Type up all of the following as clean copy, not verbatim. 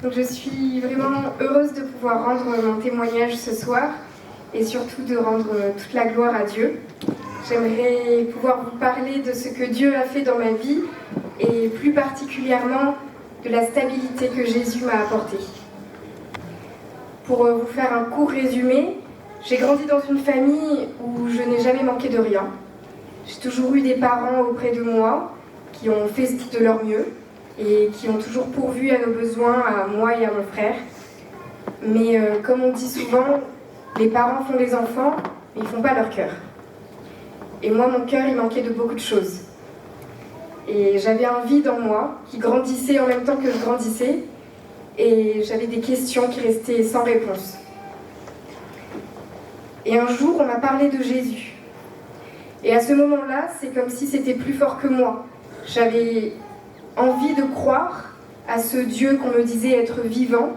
Donc je suis vraiment heureuse de pouvoir rendre mon témoignage ce soir et surtout de rendre toute la gloire à Dieu. J'aimerais pouvoir vous parler de ce que Dieu a fait dans ma vie et plus particulièrement de la stabilité que Jésus m'a apportée. Pour vous faire un court résumé, j'ai grandi dans une famille où je n'ai jamais manqué de rien. J'ai toujours eu des parents auprès de moi qui ont fait de leur mieux et qui ont toujours pourvu à nos besoins, à moi et à mon frère. Mais comme on dit souvent, les parents font des enfants, mais ils ne font pas leur cœur. Et moi, mon cœur, il manquait de beaucoup de choses. Et j'avais un vide en moi qui grandissait en même temps que je grandissais, et j'avais des questions qui restaient sans réponse. Et un jour, on m'a parlé de Jésus. Et à ce moment-là, c'est comme si c'était plus fort que moi. J'avais envie de croire à ce Dieu qu'on me disait être vivant,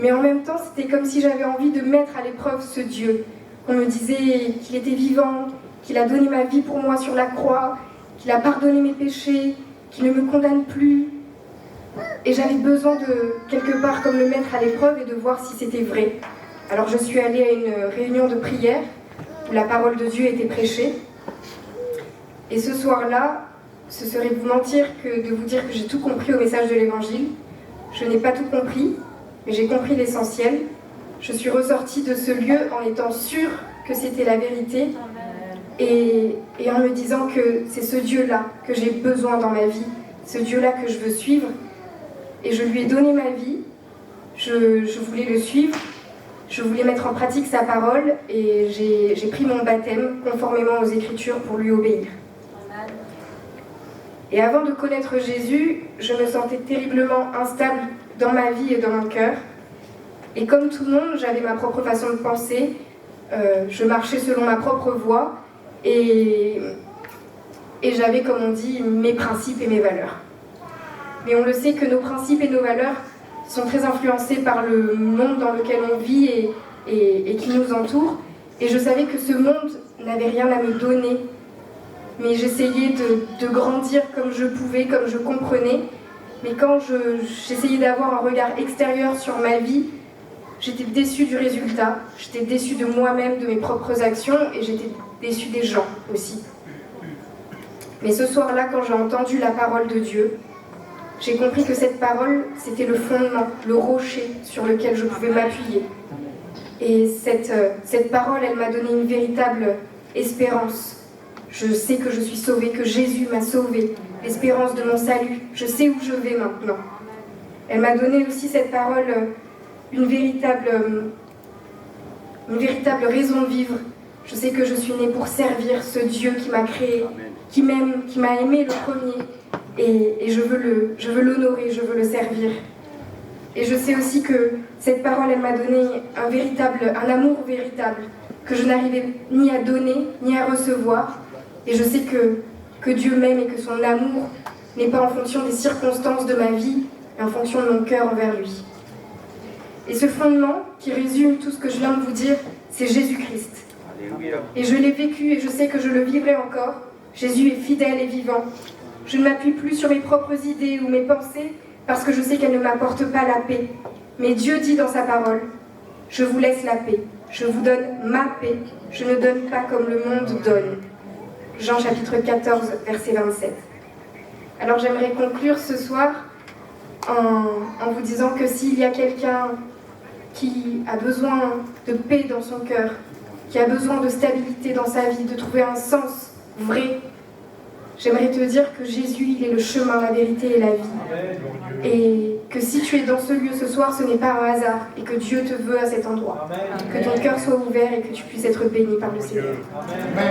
mais en même temps, c'était comme si j'avais envie de mettre à l'épreuve ce Dieu. On me disait qu'il était vivant, qu'il a donné ma vie pour moi sur la croix, qu'il a pardonné mes péchés, qu'il ne me condamne plus. Et j'avais besoin de, quelque part, comme le mettre à l'épreuve et de voir si c'était vrai. Alors je suis allée à une réunion de prière où la parole de Dieu était prêchée. Et ce soir-là, ce serait vous mentir que de vous dire que j'ai tout compris au message de l'Évangile. Je n'ai pas tout compris, mais j'ai compris l'essentiel. Je suis ressortie de ce lieu en étant sûre que c'était la vérité et en me disant que c'est ce Dieu-là que j'ai besoin dans ma vie, ce Dieu-là que je veux suivre. Et je lui ai donné ma vie, je voulais le suivre, je voulais mettre en pratique sa parole et j'ai pris mon baptême conformément aux Écritures pour lui obéir. Et avant de connaître Jésus, je me sentais terriblement instable dans ma vie et dans mon cœur. Et comme tout le monde, j'avais ma propre façon de penser, je marchais selon ma propre voie et j'avais, comme on dit, mes principes et mes valeurs. Mais on le sait que nos principes et nos valeurs sont très influencés par le monde dans lequel on vit et qui nous entoure. Et je savais que ce monde n'avait rien à me donner. Mais j'essayais de grandir comme je pouvais, comme je comprenais. Mais quand j'essayais d'avoir un regard extérieur sur ma vie, j'étais déçue du résultat, j'étais déçue de moi-même, de mes propres actions, et j'étais déçue des gens aussi. Mais ce soir-là, quand j'ai entendu la parole de Dieu, j'ai compris que cette parole, c'était le fondement, le rocher sur lequel je pouvais m'appuyer. Et cette parole, elle m'a donné une véritable espérance. Je sais que je suis sauvée, que Jésus m'a sauvée, l'espérance de mon salut. Je sais où je vais maintenant. Elle m'a donné aussi cette parole une véritable raison de vivre. Je sais que je suis née pour servir ce Dieu qui m'a créé, qui m'aime, qui m'a aimé le premier. Et je veux l'honorer, je veux le servir. Et je sais aussi que cette parole, elle m'a donné un amour véritable, que je n'arrivais ni à donner, ni à recevoir. Et je sais que Dieu m'aime et que son amour n'est pas en fonction des circonstances de ma vie, mais en fonction de mon cœur envers lui. Et ce fondement, qui résume tout ce que je viens de vous dire, c'est Jésus-Christ. Et je l'ai vécu et je sais que je le vivrai encore. Jésus est fidèle et vivant. Je ne m'appuie plus sur mes propres idées ou mes pensées parce que je sais qu'elles ne m'apportent pas la paix. Mais Dieu dit dans sa parole, « Je vous laisse la paix, je vous donne ma paix, je ne donne pas comme le monde donne. » Jean chapitre 14, verset 27. Alors j'aimerais conclure ce soir en vous disant que s'il y a quelqu'un qui a besoin de paix dans son cœur, qui a besoin de stabilité dans sa vie, de trouver un sens vrai, j'aimerais te dire que Jésus, il est le chemin, la vérité et la vie. Et que si tu es dans ce lieu ce soir, ce n'est pas un hasard et que Dieu te veut à cet endroit. Que ton cœur soit ouvert et que tu puisses être béni par le Seigneur. Amen.